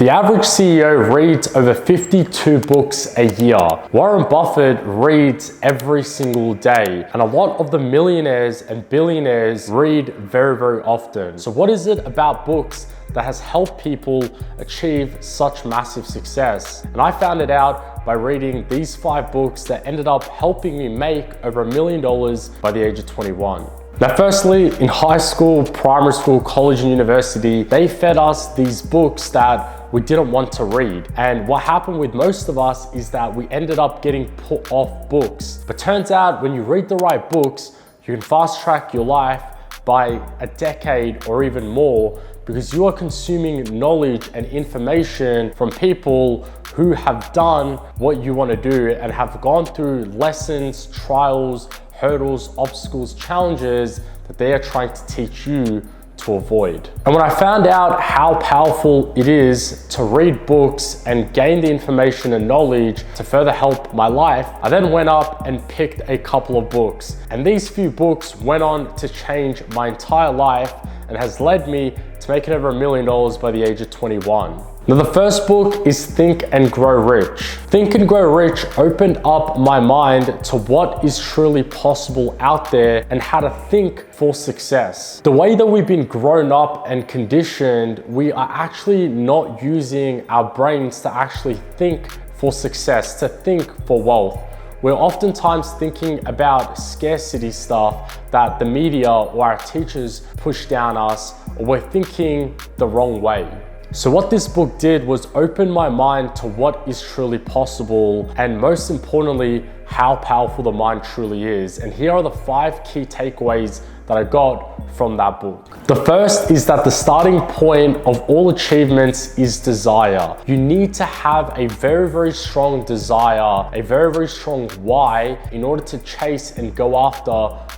The average CEO reads over 52 books a year. Warren Buffett reads every single day. And a lot of the millionaires and billionaires read very, very often. So what is it about books that has helped people achieve such massive success? And I found it out by reading these 5 books that ended up helping me make over $1 million by the age of 21. Now, firstly, in high school, primary school, college, and university, they fed us these books that we didn't want to read. And what happened with most of us is that we ended up getting put off books. But turns out when you read the right books, you can fast track your life by a decade or even more, because you are consuming knowledge and information from people who have done what you want to do and have gone through lessons, trials, hurdles, obstacles, challenges that they are trying to teach you to avoid. And when I found out how powerful it is to read books and gain the information and knowledge to further help my life, I then went up and picked a couple of books. And these few books went on to change my entire life and has led me to making over $1 million by the age of 21. Now, the first book is Think and Grow Rich. Think and Grow Rich opened up my mind to what is truly possible out there and how to think for success. The way that we've been grown up and conditioned, we are actually not using our brains to actually think for success, to think for wealth. We're oftentimes thinking about scarcity stuff that the media or our teachers push down us, or we're thinking the wrong way. So what this book did was open my mind to what is truly possible, and most importantly, how powerful the mind truly is. And here are the 5 key takeaways that I got from that book. The first is that the starting point of all achievements is desire. You need to have a very, very strong desire, a very, very strong why in order to chase and go after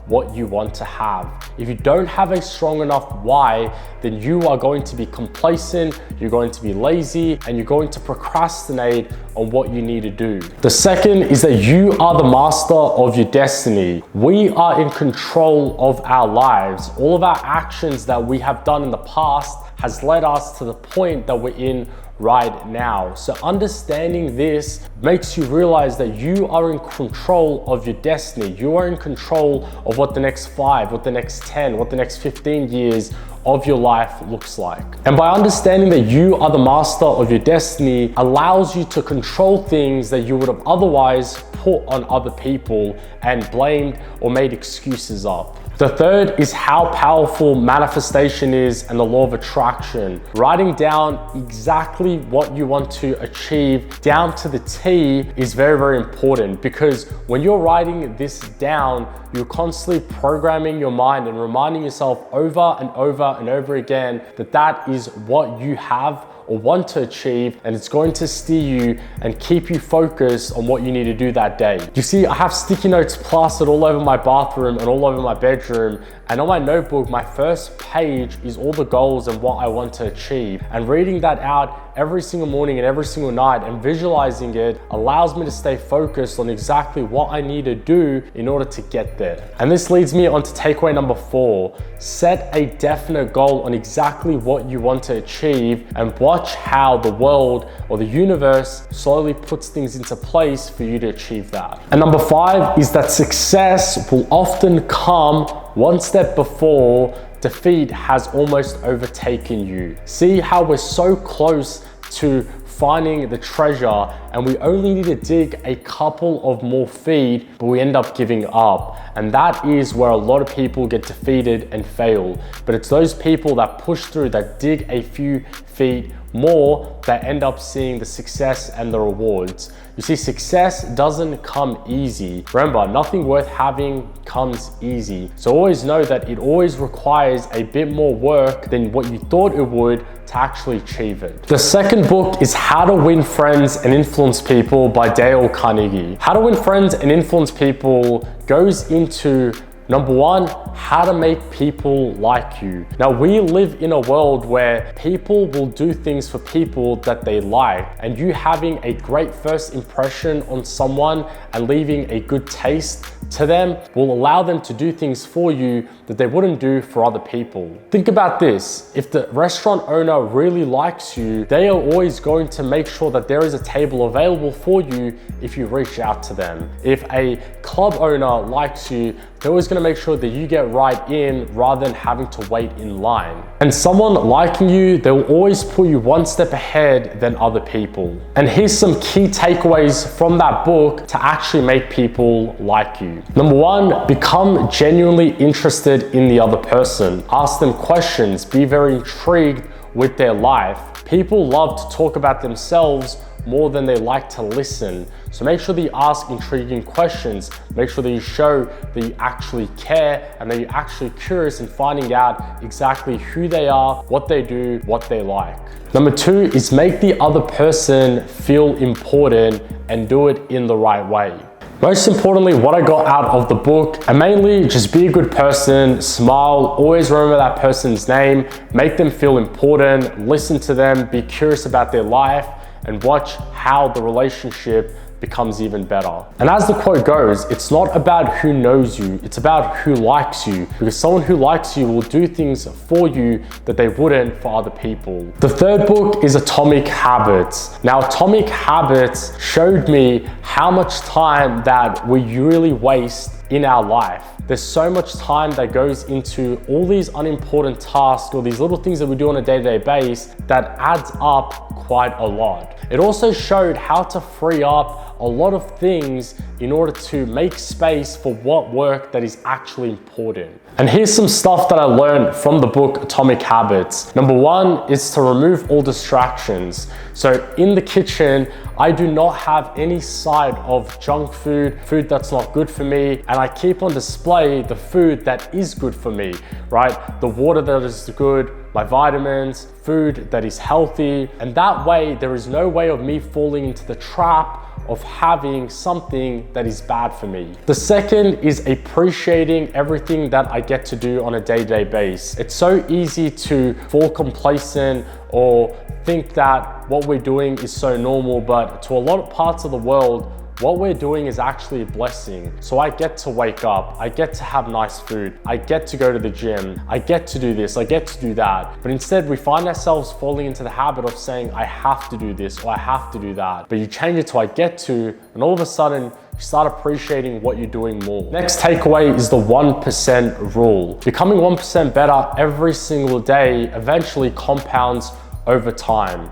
what you want to have. If you don't have a strong enough why, then you are going to be complacent, you're going to be lazy, and you're going to procrastinate on what you need to do. The second is that you are the master of your destiny. We are in control of our lives. All of our actions that we have done in the past has led us to the point that we're in right now. So understanding this makes you realize that you are in control of your destiny. You are in control of what the next 5, what the next 10, what the next 15 years of your life looks like. And by understanding that you are the master of your destiny allows you to control things that you would have otherwise put on other people and blamed or made excuses of. The third is how powerful manifestation is and the law of attraction. Writing down exactly what you want to achieve down to the T is very, very important, because when you're writing this down, you're constantly programming your mind and reminding yourself over and over and over again that that is what you have or want to achieve, and it's going to steer you and keep you focused on what you need to do that day. You see, I have sticky notes plastered all over my bathroom and all over my bedroom, and on my notebook, my first page is all the goals and what I want to achieve. And reading that out every single morning and every single night and visualizing it allows me to stay focused on exactly what I need to do in order to get there. And this leads me on to takeaway number 4. Set a definite goal on exactly what you want to achieve and watch how the world or the universe slowly puts things into place for you to achieve that. And number 5 is that success will often come one step before defeat has almost overtaken you. See how we're so close to finding the treasure and we only need to dig a couple of more feet, but we end up giving up. And that is where a lot of people get defeated and fail. But it's those people that push through, that dig a few feet more, that end up seeing the success and the rewards. You see, success doesn't come easy. Remember, nothing worth having comes easy. So always know that it always requires a bit more work than what you thought it would to actually achieve it. The second book is How to Win Friends and Influence People by Dale Carnegie. How to Win Friends and Influence People goes into Number one, how to make people like you. Now, we live in a world where people will do things for people that they like, and you having a great first impression on someone and leaving a good taste to them will allow them to do things for you that they wouldn't do for other people. Think about this. If the restaurant owner really likes you, they are always going to make sure that there is a table available for you if you reach out to them. If a club owner likes you, they're always going to make sure that you get right in rather than having to wait in line. And someone liking you, they will always put you one step ahead than other people. And here's some key takeaways from that book to actually make people like you. Number one, become genuinely interested in the other person. Ask them questions, be very intrigued with their life. People love to talk about themselves more than they like to listen. So make sure that you ask intriguing questions. Make sure that you show that you actually care and that you're actually curious in finding out exactly who they are, what they do, what they like. Number two is make the other person feel important and do it in the right way. Most importantly, what I got out of the book, and mainly just be a good person, smile, always remember that person's name, make them feel important, listen to them, be curious about their life, and watch how the relationship becomes even better. And as the quote goes, it's not about who knows you, it's about who likes you, because someone who likes you will do things for you that they wouldn't for other people. The third book is Atomic Habits. Now, Atomic Habits showed me how much time that we really waste in our life. There's so much time that goes into all these unimportant tasks or these little things that we do on a day-to-day basis that adds up quite a lot. It also showed how to free up a lot of things in order to make space for what work that is actually important. And here's some stuff that I learned from the book Atomic Habits. Number one is to remove all distractions. So in the kitchen, I do not have any side of junk food, food that's not good for me, and I keep on display the food that is good for me, right? The water that is good, my vitamins, food that is healthy, and that way there is no way of me falling into the trap of having something that is bad for me. The second is appreciating everything that I get to do on a day-to-day basis. It's so easy to fall complacent or think that what we're doing is so normal, but to a lot of parts of the world, what we're doing is actually a blessing. So I get to wake up, I get to have nice food, I get to go to the gym, I get to do this, I get to do that. But instead we find ourselves falling into the habit of saying, I have to do this or I have to do that. But you change it to I get to, and all of a sudden you start appreciating what you're doing more. Next takeaway is the 1% rule. Becoming 1% better every single day eventually compounds over time.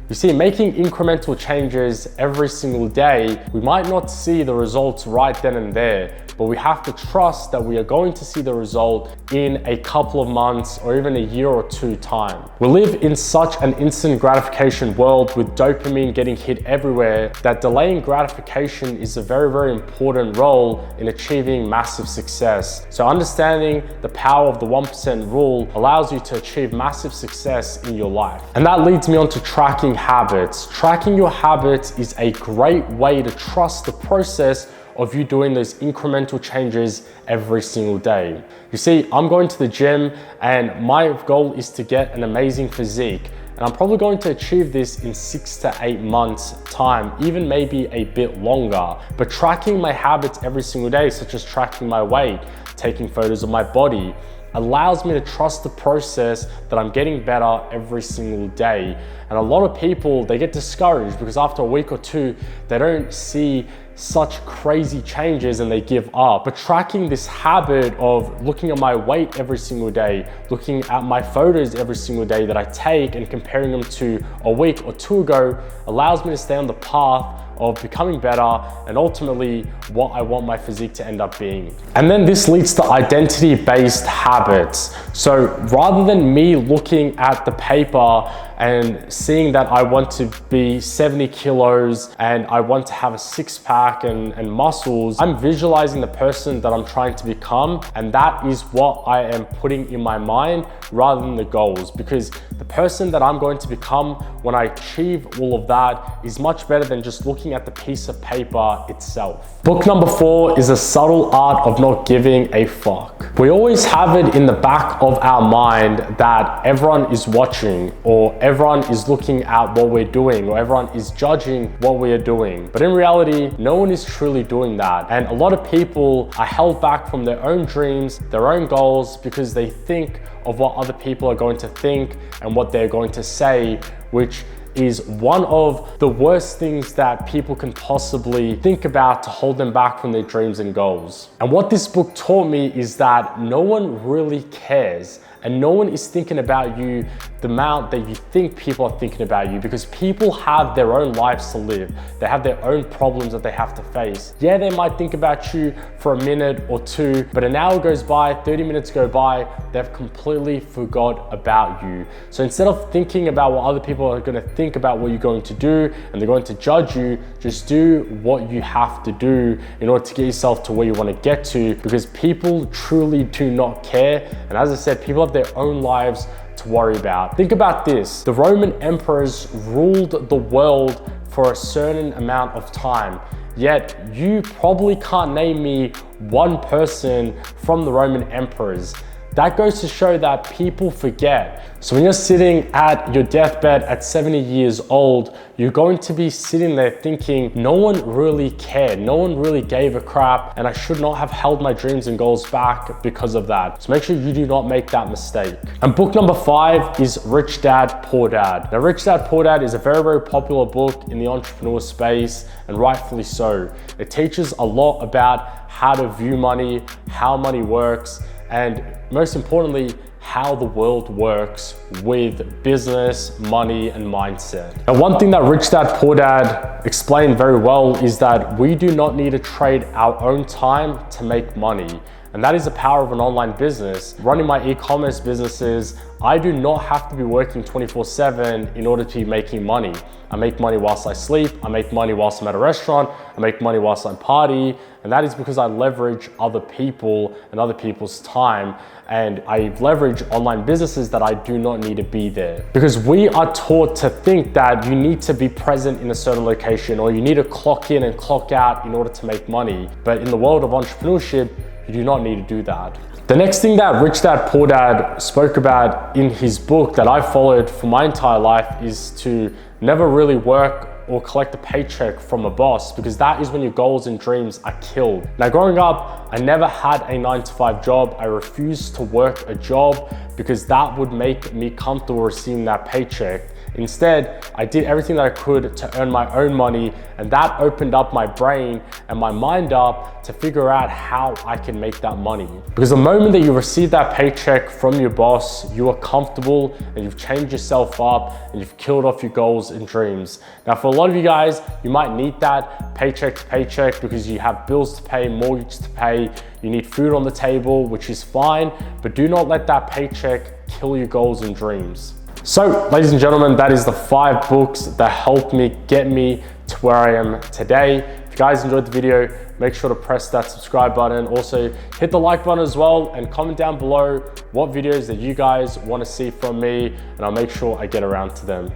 You see, making incremental changes every single day, we might not see the results right then and there, but we have to trust that we are going to see the result in a couple of months or even a year or two time. We live in such an instant gratification world with dopamine getting hit everywhere that delaying gratification is a very, very important role in achieving massive success. So understanding the power of the 1% rule allows you to achieve massive success in your life. And that leads me on to tracking habits. Tracking your habits is a great way to trust the process of you doing those incremental changes every single day. You see, I'm going to the gym and my goal is to get an amazing physique. And I'm probably going to achieve this in 6 to 8 months time, even maybe a bit longer. But tracking my habits every single day, such as tracking my weight, taking photos of my body, allows me to trust the process that I'm getting better every single day. And a lot of people, they get discouraged because after a week or two, they don't see such crazy changes and they give up. But tracking this habit of looking at my weight every single day, looking at my photos every single day that I take and comparing them to a week or two ago allows me to stay on the path of becoming better and ultimately what I want my physique to end up being. And then this leads to identity-based habits. So rather than me looking at the paper and seeing that I want to be 70 kilos and I want to have a six-pack and muscles, I'm visualizing the person that I'm trying to become, and that is what I am putting in my mind rather than the goals, because the person that I'm going to become when I achieve all of that is much better than just looking at the piece of paper itself. Book number 4 is The Subtle Art of Not Giving a Fuck. We always have it in the back of our mind that everyone is watching, or everyone is looking at what we're doing, or everyone is judging what we are doing. But in reality, no one is truly doing that. And a lot of people are held back from their own dreams, their own goals, because they think of what other people are going to think and what they're going to say, which is one of the worst things that people can possibly think about to hold them back from their dreams and goals. And what this book taught me is that no one really cares, and no one is thinking about you the amount that you think people are thinking about you, because people have their own lives to live. They have their own problems that they have to face. Yeah, they might think about you for a minute or two, but an hour goes by, 30 minutes go by, they've completely forgot about you. So instead of thinking about what other people are gonna think about what you're going to do and they're going to judge you, just do what you have to do in order to get yourself to where you wanna get to, because people truly do not care. And as I said, people have their own lives to worry about. Think about this. The Roman emperors ruled the world for a certain amount of time, yet you probably can't name me one person from the Roman emperors. That goes to show that people forget. So when you're sitting at your deathbed at 70 years old, you're going to be sitting there thinking, no one really cared, no one really gave a crap, and I should not have held my dreams and goals back because of that. So make sure you do not make that mistake. And book number 5 is Rich Dad, Poor Dad. Now, Rich Dad, Poor Dad is a very, very popular book in the entrepreneur space, and rightfully so. It teaches a lot about how to view money, how money works, and most importantly, how the world works with business, money, and mindset. And one thing that Rich Dad Poor Dad explained very well is that we do not need to trade our own time to make money. And that is the power of an online business. Running my e-commerce businesses, I do not have to be working 24/7 in order to be making money. I make money whilst I sleep, I make money whilst I'm at a restaurant, I make money whilst I party, and that is because I leverage other people and other people's time, and I leverage online businesses that I do not need to be there. Because we are taught to think that you need to be present in a certain location, or you need to clock in and clock out in order to make money. But in the world of entrepreneurship, you do not need to do that. The next thing that Rich Dad Poor Dad spoke about in his book that I followed for my entire life is to never really work or collect a paycheck from a boss, because that is when your goals and dreams are killed. Now, growing up, I never had a 9-to-5 job. I refused to work a job because that would make me comfortable receiving that paycheck. Instead, I did everything that I could to earn my own money, and that opened up my brain and my mind up to figure out how I can make that money. Because the moment that you receive that paycheck from your boss, you are comfortable and you've changed yourself up and you've killed off your goals and dreams. Now, for a lot of you guys, you might need that paycheck to paycheck because you have bills to pay, mortgage to pay, you need food on the table, which is fine, but do not let that paycheck kill your goals and dreams. So, ladies and gentlemen, that is the 5 books that helped me get me to where I am today. If you guys enjoyed the video, make sure to press that subscribe button. Also, hit the like button as well, and comment down below what videos that you guys want to see from me, and I'll make sure I get around to them.